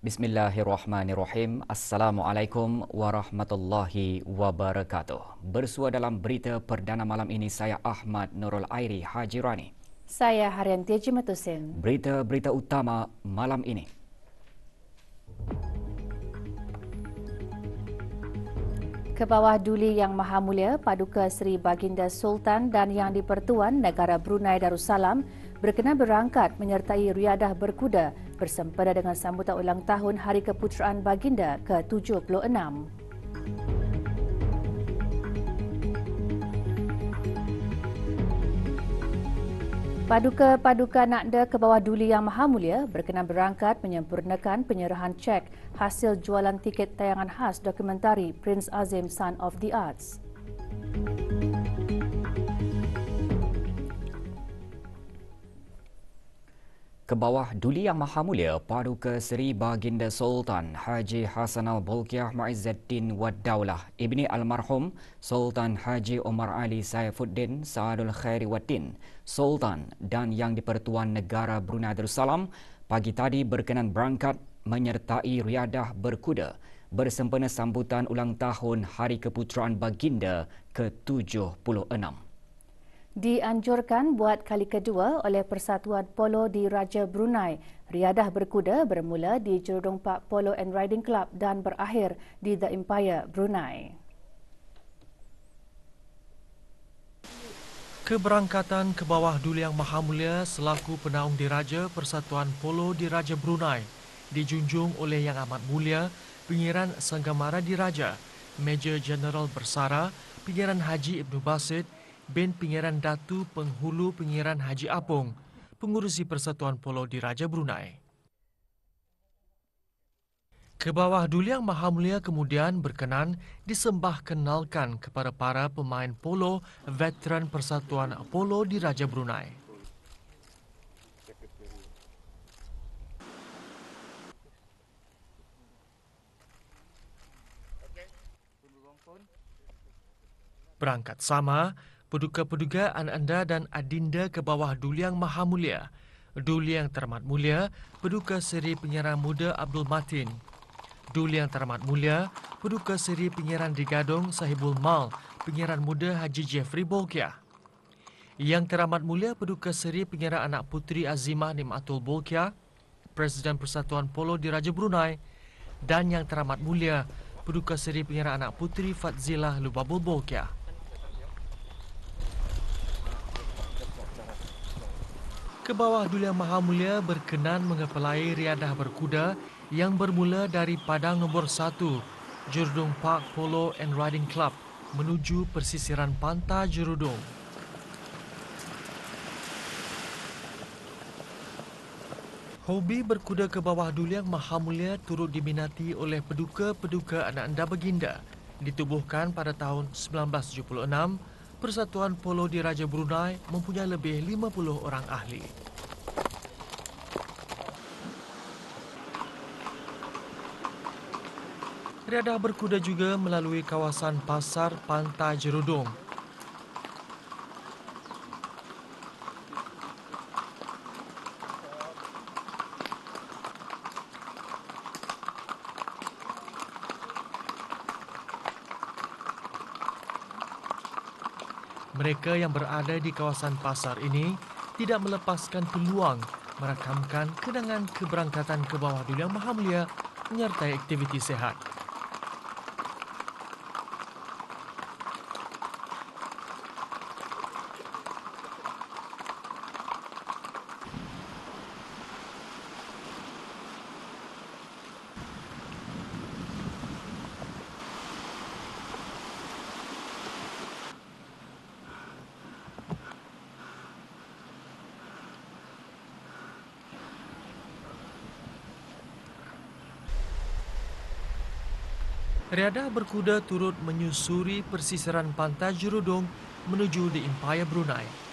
Bismillahirrahmanirrahim. Assalamualaikum warahmatullahi wabarakatuh. Bersua dalam berita perdana malam ini, saya Ahmad Nurul Airi Hajirani. Saya Haryanti Jimetusin. Berita-berita utama malam ini. Kebawah Duli Yang Maha Mulia Paduka Seri Baginda Sultan dan Yang di-Pertuan Negara Brunei Darussalam berkenan berangkat menyertai riadah berkuda bersempena dengan sambutan ulang tahun Hari Keputeraan Baginda ke-76. Paduka-paduka Nakda Kebawah Duli Yang Maha Mulia berkenan berangkat menyempurnakan penyerahan cek hasil jualan tiket tayangan khas dokumentari Prince Azim Son of the Arts. Kebawah Duli Yang Maha Mulia Paduka Seri Baginda Sultan Haji Hassanal Bolkiah Muizzuddin Wad Daulah Ibni Almarhum Sultan Haji Omar Ali Saifuddin Saadul Khairi Waddin Sultan dan Yang di-Pertuan Negara Brunei Darussalam pagi tadi berkenan berangkat menyertai riadah berkuda bersempena sambutan ulang tahun Hari Keputeraan Baginda ke-76. Dianjurkan buat kali kedua oleh Persatuan Polo di Raja Brunei. Riadah berkuda bermula di Jerudong Park Polo and Riding Club dan berakhir di The Empire, Brunei. Keberangkatan Kebawah Duli Yang Maha Mulia selaku penaung diraja Persatuan Polo di Raja Brunei dijunjung oleh Yang Amat Mulia Pengiran Sanggamara Diraja, Major Jeneral Bersara Pengiran Haji Ibnu Basit bin Pengiran Datu Penghulu Pengiran Haji Apung, Pengurusi Persatuan Polo di Raja Brunei. Kebawah Duli Yang Maha Mulia kemudian berkenan disembah kenalkan kepada para pemain polo veteran Persatuan Polo di Raja Brunei. Berangkat sama, peduka-peduka anda dan adinda Kebawah Duli Yang Maha Mulia, Duli Yang Teramat Mulia, Peduka Seri Penyiaran Muda Abdul Matin, Duli Yang Teramat Mulia, Peduka Seri Penyiaran di Gadong Sahibul Mal, Penyiaran Muda Haji Jeffrey Bolkiah, Yang Teramat Mulia Peduka Seri Penyiaran Anak Puteri Azimah Nikmatul Bolkiah, Presiden Persatuan Polo di Raja Brunei, dan Yang Teramat Mulia Peduka Seri Penyiaran Anak Puteri Fatzilah Lubabul Bolkiah. Kebawah Duli Yang Maha Mulia berkenan mengepalai riadah berkuda yang bermula dari Padang Nombor 1, Jerudong Park Polo and Riding Club menuju persisiran pantai Jerudong. Hobi berkuda Kebawah Duli Yang Maha Mulia turut diminati oleh peduka-peduka anak anda baginda. Ditubuhkan pada tahun 1976, Persatuan Polo di Raja Brunei mempunyai lebih 50 orang ahli. Riadah berkuda juga melalui kawasan pasar Pantai Jerudong. Mereka yang berada di kawasan pasar ini tidak melepaskan peluang merakamkan kenangan keberangkatan Kebawah Duli Yang Maha Mulia menyertai aktiviti sehat. Riadah berkuda turut menyusuri persisiran pantai Jerudong menuju The Empire Brunei.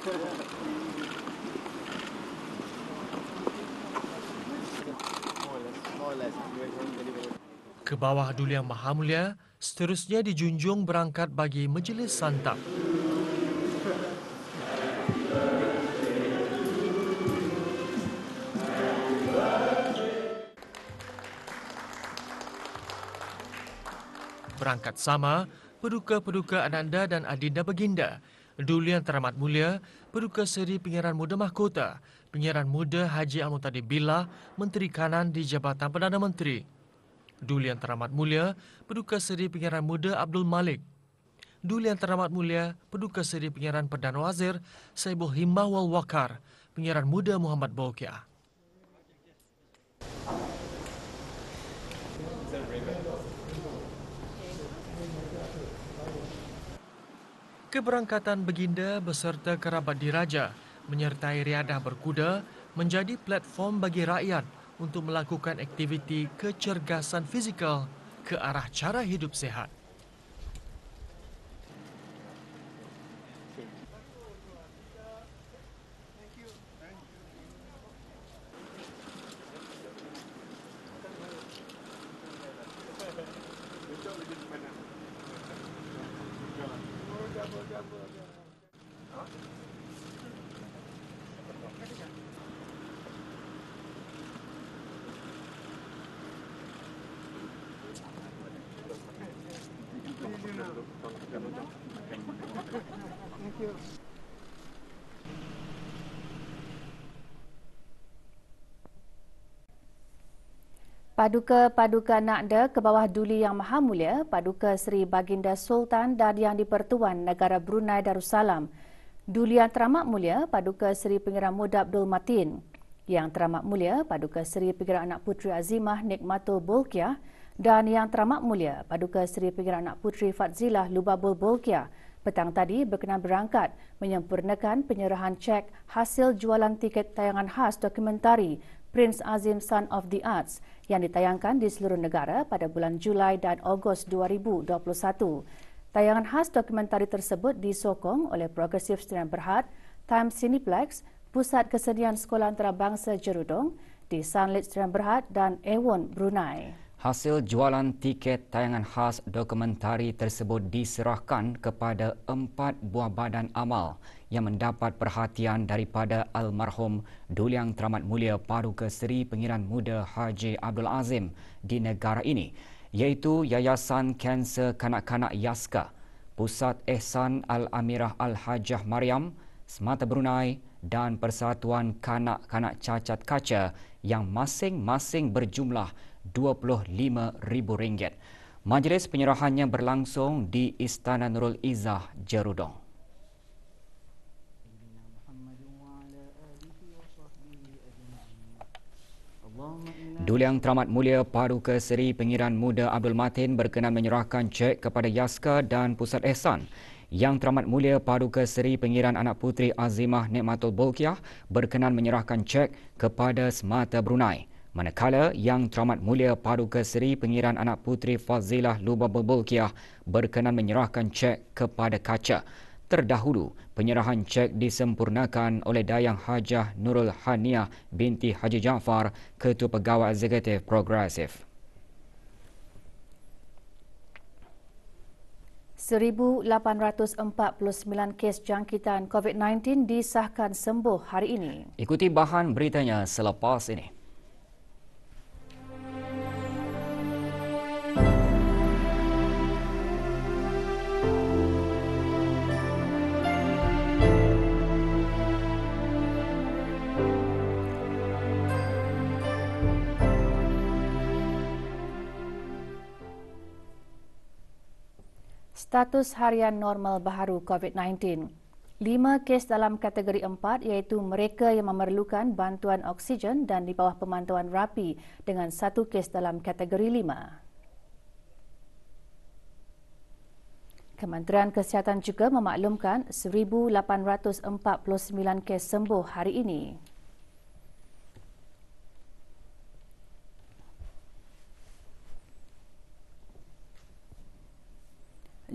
Ke bawah Duli Yang Maha Mulia, seterusnya dijunjung berangkat bagi majlis santap. Berangkat sama, Paduka-Paduka Ananda dan Adinda Baginda, Duli Yang Teramat Mulia, Paduka Seri Pengiran Muda Mahkota, Pengiran Muda Haji Al-Muttadib Billah, Menteri Kanan di Jabatan Perdana Menteri, Duli Yang Teramat Mulia, Paduka Seri Pengiran Muda Abdul Malik, Duli Yang Teramat Mulia, Paduka Seri Pengiran Perdana Wazir Saibul Himmah wal Waqar, Pengiran Muda Muhammad Bolkiah. Keberangkatan Baginda beserta kerabat diraja menyertai riadah berkuda menjadi platform bagi rakyat untuk melakukan aktiviti kecergasan fizikal ke arah cara hidup sihat. Paduka-Paduka Nakda ke bawah Duli Yang Maha Mulia, Paduka Seri Baginda Sultan dan Yang di-Pertuan Negara Brunei Darussalam, Duli Yang Teramat Mulia, Paduka Seri Pengiran Muda Abdul Matin, Yang Teramat Mulia, Paduka Seri Pengiran Anak Puteri Azimah Nikmatul Bolkiah dan Yang Teramat Mulia, Paduka Seri Pengiran Anak Puteri Fatzilah Lubabul Bolkiah petang tadi berkenan berangkat menyempurnakan penyerahan cek hasil jualan tiket tayangan khas dokumentari Prince Azim Son of the Arts yang ditayangkan di seluruh negara pada bulan Julai dan Ogos 2021. Tayangan khas dokumentari tersebut disokong oleh Progresif Sdn Bhd, Times Cineplex, Pusat Kesenian Sekolah Antarabangsa Jerudong, di Sunlit Sdn Bhd dan Ewon Brunei. Hasil jualan tiket tayangan khas dokumentari tersebut diserahkan kepada 4 buah badan amal yang mendapat perhatian daripada almarhum Duli Yang Teramat Mulia Paduka Seri Pengiran Muda Haji Abdul Azim di negara ini, iaitu Yayasan Kanser Kanak-Kanak Yaska, Pusat Ehsan Al-Amirah Al-Hajjah Mariam, Semata Brunei dan Persatuan Kanak-Kanak Cacat Kaca yang masing-masing berjumlah RM25,000. Majlis penyerahannya berlangsung di Istana Nurul Izzah, Jerudong. Duli Yang Teramat Mulia Paduka Seri Pengiran Muda Abdul Matin berkenan menyerahkan cek kepada Yaska dan Pusat Ehsan. Yang Teramat Mulia Paduka Seri Pengiran Anak Puteri Azimah Nikmatul Bolkiah berkenan menyerahkan cek kepada Semata Brunei. Manakala Yang Teramat Mulia Paduka Seri Pengiran Anak Puteri Fazilah Lubabul Bolkiah berkenan menyerahkan cek kepada Kaca. Terdahulu, penyerahan cek disempurnakan oleh Dayang Hajah Nurul Haniah binti Haji Jaafar, Ketua Pegawai Eksekutif Progresif. 1,849 kes jangkitan COVID-19 disahkan sembuh hari ini. Ikuti bahan beritanya selepas ini. Status harian normal baharu COVID-19. 5 kes dalam kategori 4 iaitu mereka yang memerlukan bantuan oksigen dan di bawah pemantauan rapi dengan 1 kes dalam kategori 5. Kementerian Kesihatan juga memaklumkan 1,849 kes sembuh hari ini.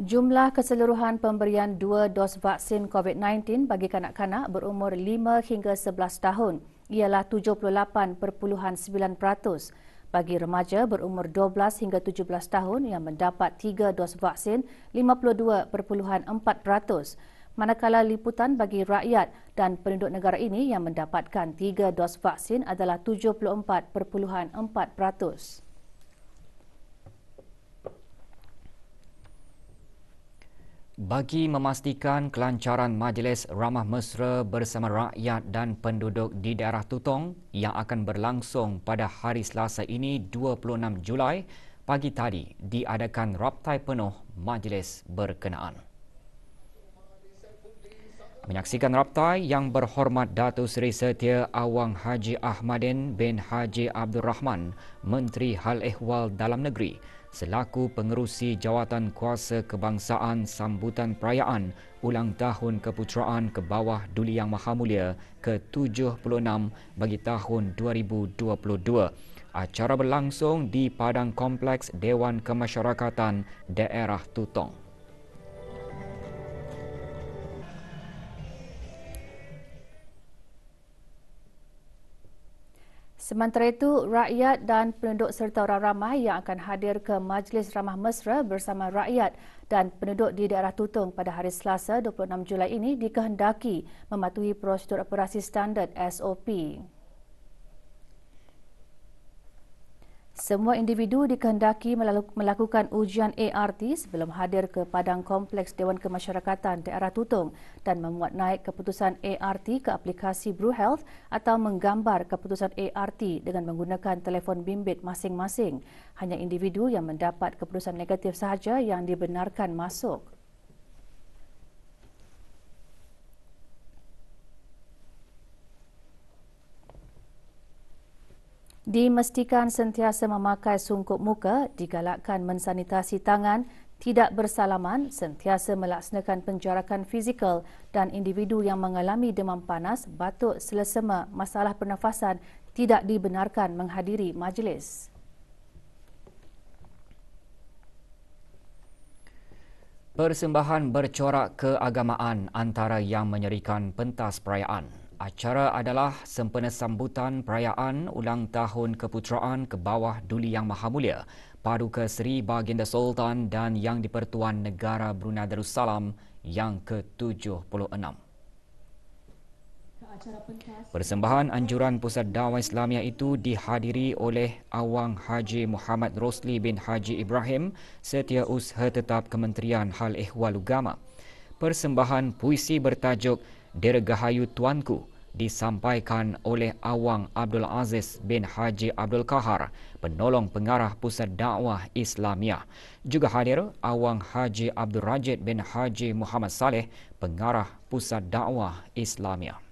Jumlah keseluruhan pemberian 2 dos vaksin COVID-19 bagi kanak-kanak berumur 5 hingga 11 tahun ialah 78.9%. Bagi remaja berumur 12 hingga 17 tahun yang mendapat 3 dos vaksin 52.4%. Manakala liputan bagi rakyat dan penduduk negara ini yang mendapatkan 3 dos vaksin adalah 74.4%. Bagi memastikan kelancaran majlis ramah mesra bersama rakyat dan penduduk di daerah Tutong yang akan berlangsung pada hari Selasa ini 26 Julai, pagi tadi diadakan raptai penuh majlis berkenaan. Menyaksikan raptai Yang Berhormat Datuk Seri Setia Awang Haji Ahmadin bin Haji Abdul Rahman, Menteri Hal Ehwal Dalam Negeri, selaku pengerusi Jawatan Kuasa Kebangsaan sambutan perayaan ulang tahun Keputeraan ke Bawah Duli Yang Mahamulia ke-76 bagi tahun 2022. Acara berlangsung di Padang Kompleks Dewan Kemasyarakatan Daerah Tutong. Sementara itu, rakyat dan penduduk serta orang ramai yang akan hadir ke Majlis Ramah Mesra bersama rakyat dan penduduk di daerah Tutong pada hari Selasa 26 Julai ini dikehendaki mematuhi prosedur operasi standard SOP. Semua individu dikehendaki melakukan ujian ART sebelum hadir ke Padang Kompleks Dewan Kemasyarakatan Daerah Tutong dan memuat naik keputusan ART ke aplikasi BruHealth atau menggambar keputusan ART dengan menggunakan telefon bimbit masing-masing. Hanya individu yang mendapat keputusan negatif sahaja yang dibenarkan masuk. Dimestikan sentiasa memakai sungkup muka, digalakkan mensanitasi tangan, tidak bersalaman, sentiasa melaksanakan penjarakan fizikal dan individu yang mengalami demam panas, batuk, selesema, masalah pernafasan tidak dibenarkan menghadiri majlis. Persembahan bercorak keagamaan antara yang menyerikan pentas perayaan. Acara adalah sempena sambutan perayaan ulang tahun Keputeraan ke Bawah Duli Yang Mahamulia Paduka Seri Baginda Sultan dan Yang di-Pertuan Negara Brunei Darussalam yang ke-76. Persembahan anjuran Pusat Dakwah Islamiah itu dihadiri oleh Awang Haji Muhammad Rosli bin Haji Ibrahim, Setiausaha Tetap Kementerian Hal Ehwal Agama. Persembahan puisi bertajuk Dirgahayu Tuanku disampaikan oleh Awang Abdul Aziz bin Haji Abdul Kahar, penolong pengarah Pusat Dakwah Islamiah. Juga hadir Awang Haji Abdul Rajid bin Haji Muhammad Saleh, pengarah Pusat Dakwah Islamiah.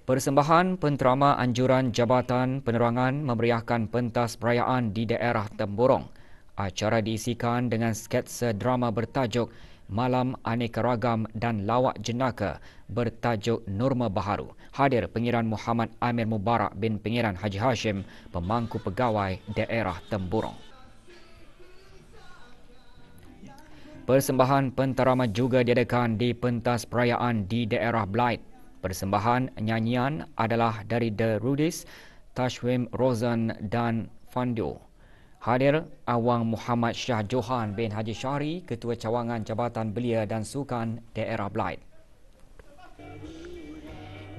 Persembahan penterama anjuran Jabatan Penerangan memeriahkan pentas perayaan di daerah Temburong. Acara diisikan dengan sketsa drama bertajuk Malam Aneka Ragam dan Lawak Jenaka bertajuk Norma Baharu. Hadir Pengiran Muhammad Amir Mubarak bin Pengiran Haji Hashim, pemangku pegawai daerah Temburong. Persembahan penterama juga diadakan di pentas perayaan di daerah Blight. Persembahan nyanyian adalah dari The Rudis, Tashwim Rozan dan Fandio. Hadir Awang Muhammad Shah Johan bin Haji Syahri, Ketua Cawangan Jabatan Belia dan Sukan Daerah Blight.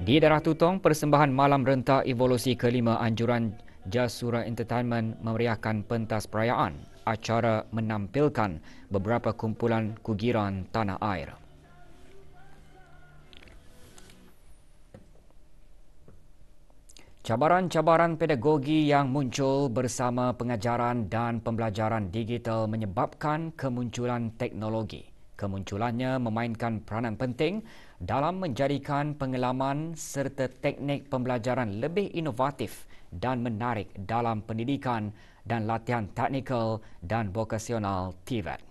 Di daerah Tutong, persembahan Malam Rentak Evolusi ke-5 anjuran Jasura Entertainment memeriahkan pentas perayaan. Acara menampilkan beberapa kumpulan kugiran tanah air. Cabaran-cabaran pedagogi yang muncul bersama pengajaran dan pembelajaran digital menyebabkan kemunculan teknologi. Kemunculannya memainkan peranan penting dalam menjadikan pengalaman serta teknik pembelajaran lebih inovatif dan menarik dalam pendidikan dan latihan teknikal dan vokasional TVET.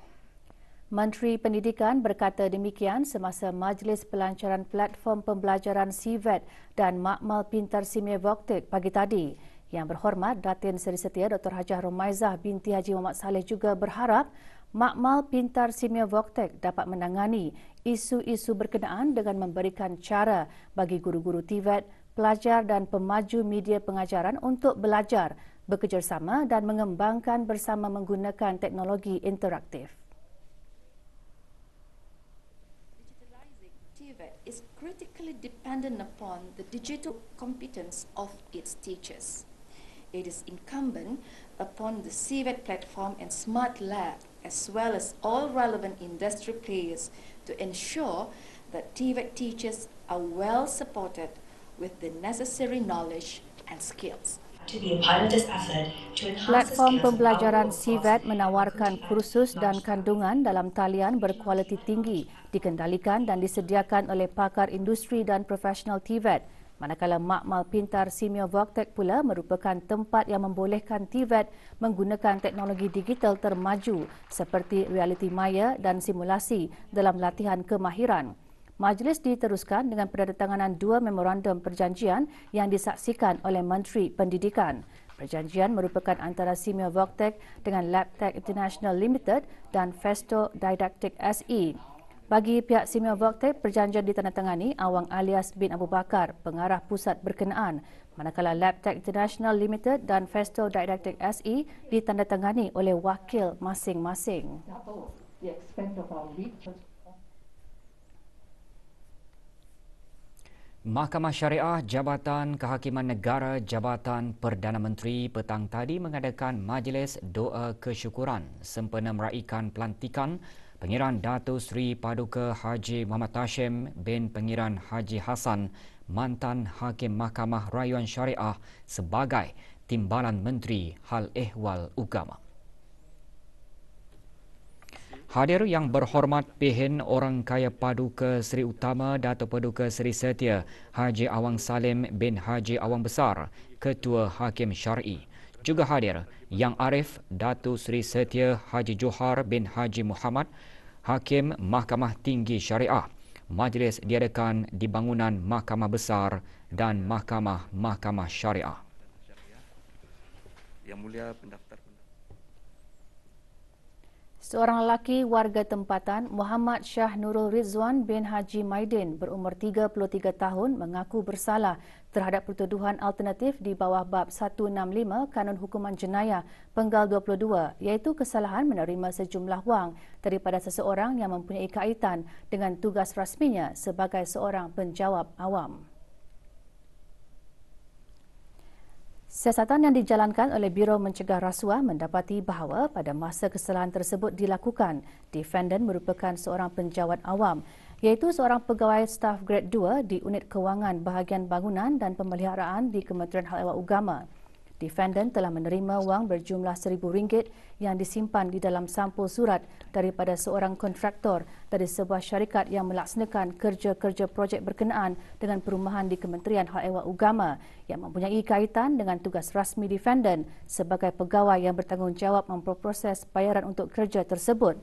Menteri Pendidikan berkata demikian semasa majlis pelancaran platform pembelajaran CVET dan Makmal Pintar Simea Voktek pagi tadi. Yang Berhormat Datin Seri Setia Dr. Hajah Romaizah binti Haji Muhammad Saleh juga berharap Makmal Pintar Simeo Voktek dapat menangani isu-isu berkenaan dengan memberikan cara bagi guru-guru TVET, pelajar dan pemaju media pengajaran untuk belajar, bekerjasama dan mengembangkan bersama menggunakan teknologi interaktif. TVET is critically dependent upon the digital competence of its teachers. It is incumbent upon the CVET platform and Smart Lab, as well as all relevant industry players, to ensure that TVET teachers are well supported with the necessary knowledge and skills. Platform pembelajaran CVET menawarkan kursus dan kandungan dalam talian berkualiti tinggi, dikendalikan dan disediakan oleh pakar industri dan profesional TVET. Manakala Makmal Pintar Simeo Voktek pula merupakan tempat yang membolehkan TVET menggunakan teknologi digital termaju seperti realiti maya dan simulasi dalam latihan kemahiran. Majlis diteruskan dengan penandatanganan 2 memorandum perjanjian yang disaksikan oleh Menteri Pendidikan. Perjanjian merupakan antara Simeo Voktek dengan LabTech International Limited dan Festo Didaktik SE. Bagi pihak Simeo Voktek, perjanjian ditandatangani Awang Alias bin Abu Bakar, pengarah pusat berkenaan, manakala LabTech International Limited dan Festo Didaktik SE ditandatangani oleh wakil masing-masing. Mahkamah Syariah Jabatan Kehakiman Negara Jabatan Perdana Menteri petang tadi mengadakan majlis doa kesyukuran sempena meraikan pelantikan Pengiran Datuk Seri Paduka Haji Muhammad Hashim bin Pengiran Haji Hassan, mantan Hakim Mahkamah Rayuan Syariah sebagai Timbalan Menteri Hal Ehwal Ugama. Hadir yang berhormat Pihin Orang Kaya Paduka Seri Utama Datuk Paduka Seri Setia Haji Awang Salim bin Haji Awang Besar, Ketua Hakim Syar'i. Juga hadir Yang Arif Datuk Seri Setia Haji Johar bin Haji Muhammad, Hakim Mahkamah Tinggi Syariah. Majlis diadakan di bangunan Mahkamah Besar dan Mahkamah Syariah. Yang Mulia pendaftar. Seorang lelaki warga tempatan, Muhammad Shah Nurul Rizwan bin Haji Maidin berumur 33 tahun mengaku bersalah terhadap pertuduhan alternatif di bawah bab 165 Kanun Hukuman Jenayah Penggal 22, iaitu kesalahan menerima sejumlah wang daripada seseorang yang mempunyai kaitan dengan tugas rasminya sebagai seorang penjawab awam. Siasatan yang dijalankan oleh Biro Mencegah Rasuah mendapati bahawa pada masa kesalahan tersebut dilakukan, defendant merupakan seorang penjawat awam, iaitu seorang pegawai staf grade 2 di Unit Kewangan Bahagian Bangunan dan Pemeliharaan di Kementerian Hal Ehwal Ugama. Defendant telah menerima wang berjumlah RM1,000 yang disimpan di dalam sampul surat daripada seorang kontraktor dari sebuah syarikat yang melaksanakan kerja-kerja projek berkenaan dengan perumahan di Kementerian Hal Ehwal Ugama yang mempunyai kaitan dengan tugas rasmi defendant sebagai pegawai yang bertanggungjawab memproses bayaran untuk kerja tersebut.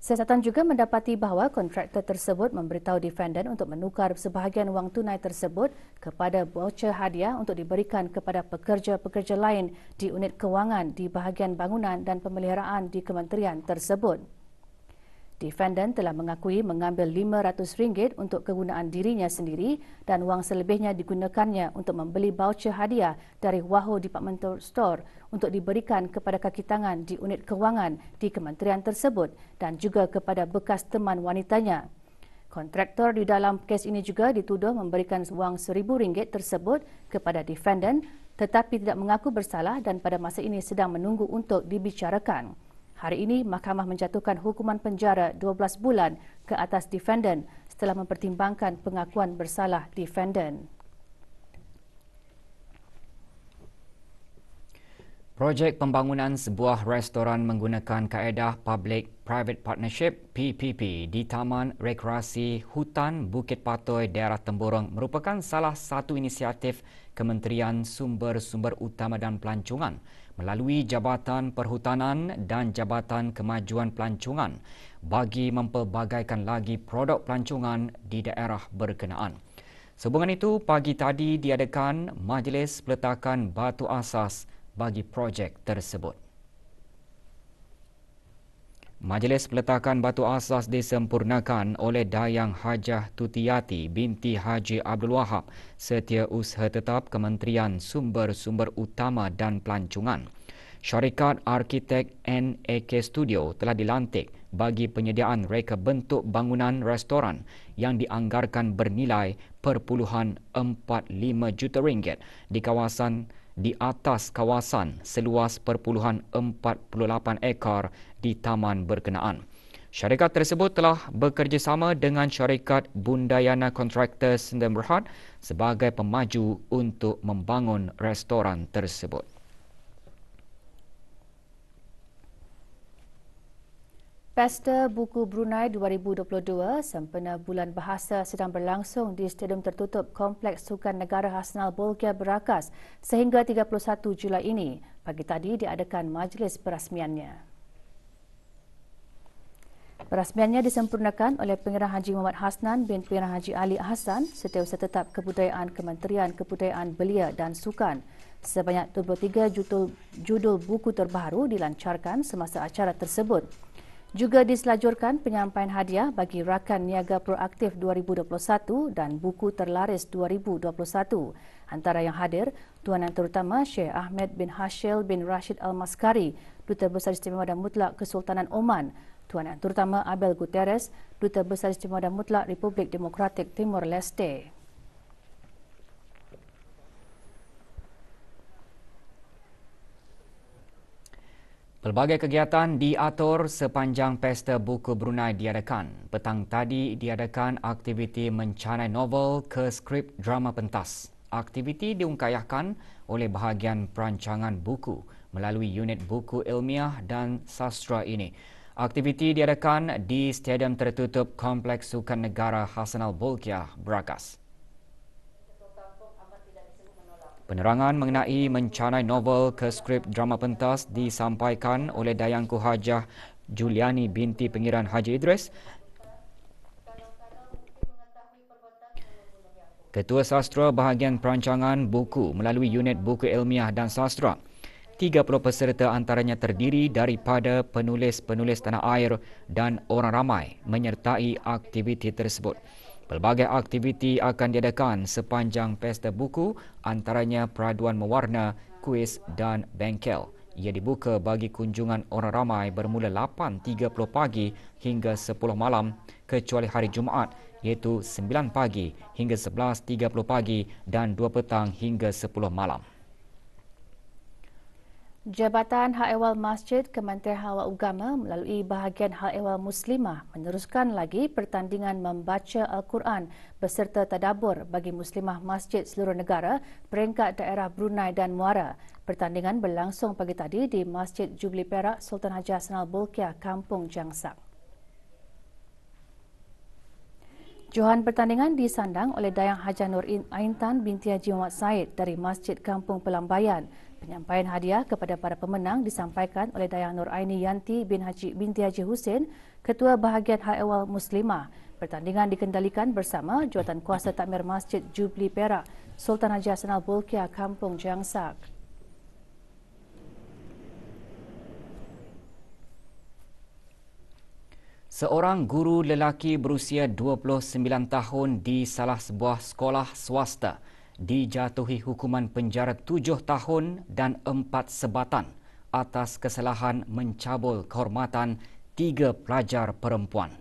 Siasatan juga mendapati bahawa kontraktor tersebut memberitahu defendant untuk menukar sebahagian wang tunai tersebut kepada voucher hadiah untuk diberikan kepada pekerja-pekerja lain di unit kewangan di bahagian bangunan dan pemeliharaan di kementerian tersebut. Defendant telah mengakui mengambil RM500 untuk kegunaan dirinya sendiri dan wang selebihnya digunakannya untuk membeli voucher hadiah dari Wahoo Departmental Store untuk diberikan kepada kaki tangan di unit kewangan di kementerian tersebut dan juga kepada bekas teman wanitanya. Kontraktor di dalam kes ini juga dituduh memberikan wang RM1,000 tersebut kepada defendant tetapi tidak mengaku bersalah dan pada masa ini sedang menunggu untuk dibicarakan. Hari ini, mahkamah menjatuhkan hukuman penjara 12 bulan ke atas defendant setelah mempertimbangkan pengakuan bersalah defendant. Projek pembangunan sebuah restoran menggunakan kaedah Public-Private Partnership PPP di Taman Rekreasi Hutan Bukit Patoi, daerah Temburong merupakan salah satu inisiatif Kementerian Sumber-Sumber Utama dan Pelancongan melalui Jabatan Perhutanan dan Jabatan Kemajuan Pelancongan bagi mempelbagaikan lagi produk pelancongan di daerah berkenaan. Sehubungan itu, pagi tadi diadakan majlis peletakan batu asas bagi projek tersebut. Majlis peletakan batu asas disempurnakan oleh Dayang Hajah Tutiyati binti Haji Abdul Wahab, Setiausaha Tetap Kementerian Sumber-Sumber Utama dan Pelancongan. Syarikat arkitek NAK Studio telah dilantik bagi penyediaan reka bentuk bangunan restoran yang dianggarkan bernilai RM45 juta di atas kawasan seluas 48 ekar di taman berkenaan. Syarikat tersebut telah bekerjasama dengan syarikat Bundayana Contractors Sdn Bhd sebagai pemaju untuk membangun restoran tersebut. Pesta Buku Brunei 2022 sempena Bulan Bahasa sedang berlangsung di Stadium Tertutup Kompleks Sukan Negara Hasnal Bolkiah Berakas sehingga 31 Julai ini. Pagi tadi diadakan majlis perasmiannya. Perasmiannya disempurnakan oleh Pengarah Haji Muhammad Hasnan bin Pengarah Haji Ali Hassan, Setiausaha Tetap Kebudayaan Kementerian Kebudayaan Belia dan Sukan. Sebanyak 23 judul buku terbaru dilancarkan semasa acara tersebut. Juga diselajurkan penyampaian hadiah bagi Rakan Niaga Proaktif 2021 dan Buku Terlaris 2021. Antara yang hadir, Tuan Yang Terutama Syekh Ahmed bin Hashil bin Rashid Al-Maskari, Duta Besar Istimewa dan Mutlak Kesultanan Oman, Tuan Yang Terutama Abel Guterres, Duta Besar Istimewa dan Mutlak Republik Demokratik Timor Leste. Pelbagai kegiatan diatur sepanjang Pesta Buku Brunei diadakan. Petang tadi diadakan aktiviti mencanai novel ke skrip drama pentas. Aktiviti diungkayahkan oleh bahagian perancangan buku melalui unit buku ilmiah dan sastra ini. Aktiviti diadakan di Stadium Tertutup Kompleks Sukan Negara Hasnal Bolkiah Berakas. Penerangan mengenai mencanai novel ke skrip drama pentas disampaikan oleh Dayangku Hajah Juliani binti Pengiran Haji Idris, Ketua Sastra Bahagian Perancangan Buku melalui unit buku ilmiah dan sastra. 30 peserta antaranya terdiri daripada penulis-penulis tanah air dan orang ramai menyertai aktiviti tersebut. Pelbagai aktiviti akan diadakan sepanjang Pesta Buku, antaranya peraduan mewarna, kuis dan bengkel. Ia dibuka bagi kunjungan orang ramai bermula 8.30 pagi hingga 10 malam kecuali hari Jumaat iaitu 9 pagi hingga 11.30 pagi dan 2 petang hingga 10 malam. Jabatan Hal Ehwal Masjid Kementerian Hal Ehwal Agama melalui bahagian Hal Ehwal Muslimah meneruskan lagi pertandingan membaca Al-Quran beserta tadabbur bagi Muslimah Masjid seluruh negara peringkat daerah Brunei dan Muara. Pertandingan berlangsung pagi tadi di Masjid Jubli Perak Sultan Haji Hasnal Bolkiah, Kampung Jangsak. Johan pertandingan disandang oleh Dayang Hajah Nur Aintan binti Haji Muhammad Said dari Masjid Kampung Pelambayan. Penyampaian hadiah kepada para pemenang disampaikan oleh Dayang Nur Aini Yanti binti Haji Hussein, Ketua Bahagian Hal Ehwal Muslimah. Pertandingan dikendalikan bersama Jawatan Kuasa Takmir Masjid Jubli Perak Sultan Haji Hasnal Bolkiah, Kampung Jangsak. Seorang guru lelaki berusia 29 tahun di salah sebuah sekolah swasta dijatuhi hukuman penjara 7 tahun dan 4 sebatan atas kesalahan mencabul kehormatan 3 pelajar perempuan.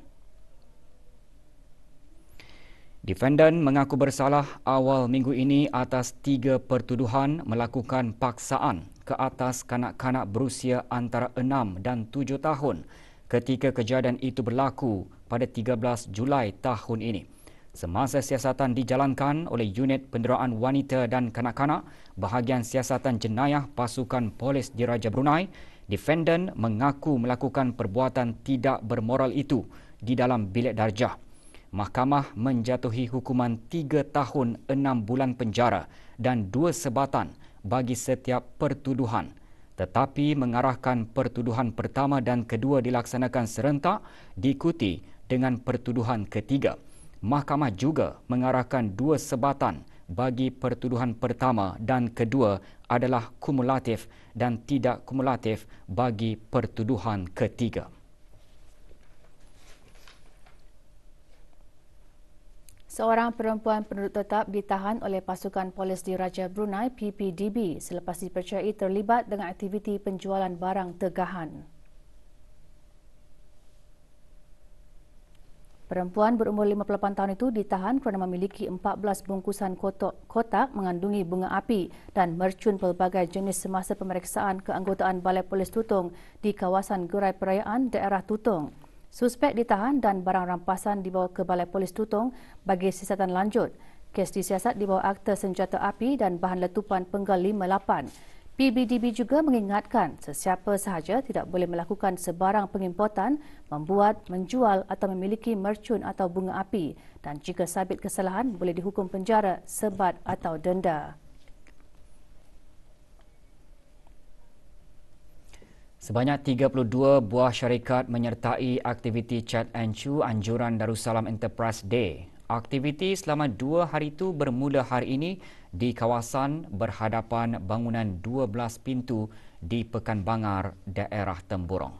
Defendant mengaku bersalah awal minggu ini atas 3 pertuduhan melakukan paksaan ke atas kanak-kanak berusia antara 6 dan 7 tahun ketika kejadian itu berlaku pada 13 Julai tahun ini. Semasa siasatan dijalankan oleh Unit Penderaan Wanita dan Kanak-kanak, Bahagian Siasatan Jenayah Pasukan Polis Diraja Brunei, defendant mengaku melakukan perbuatan tidak bermoral itu di dalam bilik darjah. Mahkamah menjatuhi hukuman 3 tahun 6 bulan penjara dan 2 sebatan bagi setiap pertuduhan, tetapi mengarahkan pertuduhan pertama dan kedua dilaksanakan serentak diikuti dengan pertuduhan ketiga. Mahkamah juga mengarahkan 2 sebatan bagi pertuduhan pertama dan kedua adalah kumulatif dan tidak kumulatif bagi pertuduhan ketiga. Seorang perempuan penduduk tetap ditahan oleh pasukan polis di Raja Brunei PPDB selepas dipercayai terlibat dengan aktiviti penjualan barang tegahan. Perempuan berumur 58 tahun itu ditahan kerana memiliki 14 bungkusan kotak mengandungi bunga api dan mercun pelbagai jenis semasa pemeriksaan keanggotaan Balai Polis Tutong di kawasan Gerai Perayaan daerah Tutong. Suspek ditahan dan barang rampasan dibawa ke Balai Polis Tutong bagi siasatan lanjut. Kes disiasat di bawah Akta Senjata Api dan Bahan Letupan Penggal 58. PBDB juga mengingatkan sesiapa sahaja tidak boleh melakukan sebarang pengimportan, membuat, menjual atau memiliki mercun atau bunga api dan jika sabit kesalahan boleh dihukum penjara, sebat atau denda. Sebanyak 32 buah syarikat menyertai aktiviti Chat and Chew anjuran Darussalam Enterprise Day. Aktiviti selama 2 hari itu bermula hari ini di kawasan berhadapan bangunan 12 pintu di Pekan Bangar, daerah Temburong.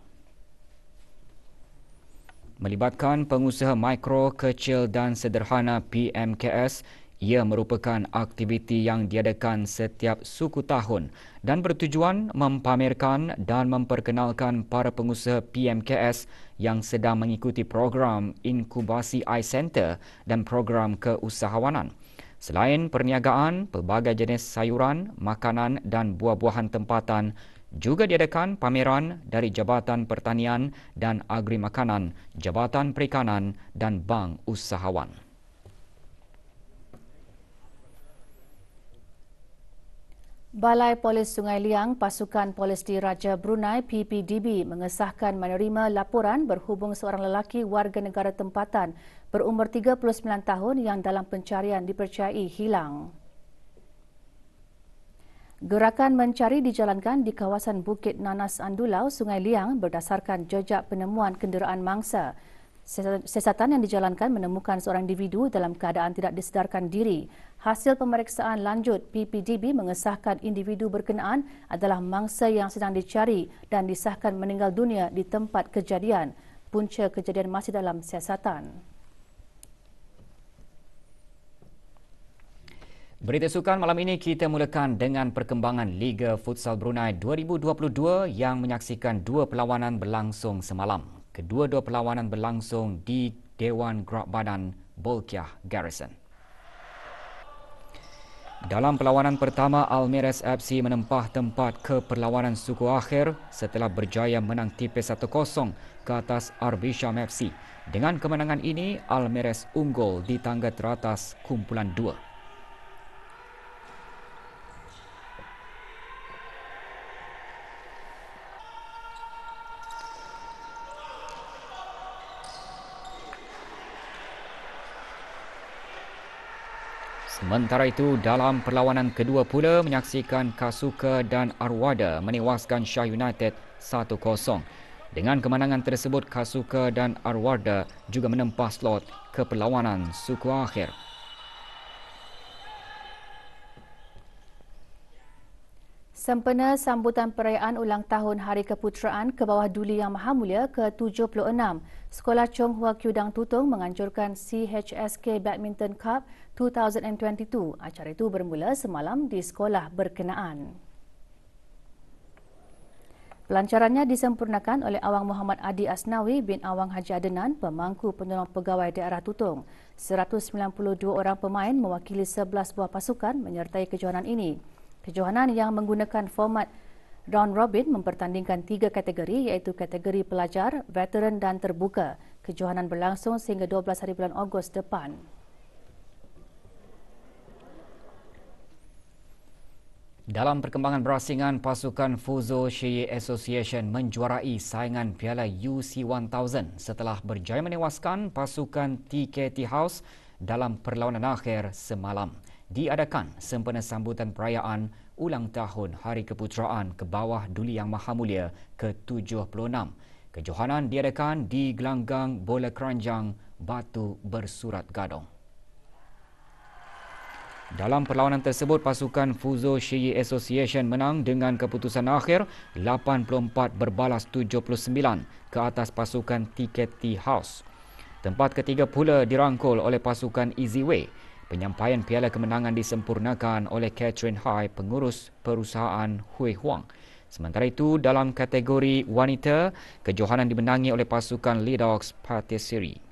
Melibatkan pengusaha mikro, kecil dan sederhana PMKS, ia merupakan aktiviti yang diadakan setiap suku tahun dan bertujuan mempamerkan dan memperkenalkan para pengusaha PMKS yang sedang mengikuti program inkubasi iCenter dan program keusahawanan. Selain perniagaan, pelbagai jenis sayuran, makanan dan buah-buahan tempatan juga diadakan pameran dari Jabatan Pertanian dan Agri Makanan, Jabatan Perikanan dan Bank Usahawan. Balai Polis Sungai Liang, Pasukan Polis di Raja Brunei PPDB mengesahkan menerima laporan berhubung seorang lelaki warga negara tempatan berumur 39 tahun yang dalam pencarian dipercayai hilang. Gerakan mencari dijalankan di kawasan Bukit Nanas Andulau, Sungai Liang berdasarkan jejak penemuan kenderaan mangsa. Siasatan yang dijalankan menemukan seorang individu dalam keadaan tidak disedarkan diri. Hasil pemeriksaan lanjut, PPDB mengesahkan individu berkenaan adalah mangsa yang sedang dicari dan disahkan meninggal dunia di tempat kejadian. Punca kejadian masih dalam siasatan. Berita sukan malam ini kita mulakan dengan perkembangan Liga Futsal Brunei 2022 yang menyaksikan 2 perlawanan berlangsung semalam. Kedua-dua perlawanan berlangsung di Dewan Gerak Badan Bolkiah Garrison. Dalam perlawanan pertama, Almirez FC menempah tempat ke perlawanan suku akhir setelah berjaya menang tipis 1-0 ke atas Arbisham FC. Dengan kemenangan ini, Almirez unggul di tangga teratas kumpulan 2. Sementara itu, dalam perlawanan kedua pula menyaksikan Kasuka dan Arwada menewaskan Shah United 1-0. Dengan kemenangan tersebut, Kasuka dan Arwada juga menempah slot ke perlawanan suku akhir. Sempena sambutan perayaan ulang tahun Hari Keputeraan ke bawah Duli Yang Maha Mulia ke-76, Sekolah Chong Hua Kyudang Tutong menganjurkan CHSK Badminton Cup 2022. Acara itu bermula semalam di sekolah berkenaan. Pelancarannya disempurnakan oleh Awang Muhammad Adi Asnawi bin Awang Haji Adenan, pemangku penolong pegawai daerah Tutong. 192 orang pemain mewakili 11 buah pasukan menyertai kejohanan ini. Kejohanan yang menggunakan format round robin mempertandingkan 3 kategori iaitu kategori pelajar, veteran dan terbuka. Kejohanan berlangsung sehingga 12 hari bulan Ogos depan. Dalam perkembangan berasingan, pasukan Fuzo Shiyi Association menjuarai saingan Piala UC 1000 setelah berjaya menewaskan pasukan TKT House dalam perlawanan akhir semalam. Diadakan sempena sambutan perayaan ulang tahun Hari Keputeraan ke bawah Duli Yang Maha Mulia ke-76. Kejohanan diadakan di gelanggang bola keranjang Batu Bersurat Gadong. Dalam perlawanan tersebut, pasukan Fuzo Shiyi Association menang dengan keputusan akhir 84 berbalas 79 ke atas pasukan TKT House. Tempat ketiga pula dirangkul oleh pasukan Easy Way. Penyampaian piala kemenangan disempurnakan oleh Catherine Hai, pengurus perusahaan Hui Huang. Sementara itu, dalam kategori wanita, kejohanan dimenangi oleh pasukan Lee Dogs Patisserie.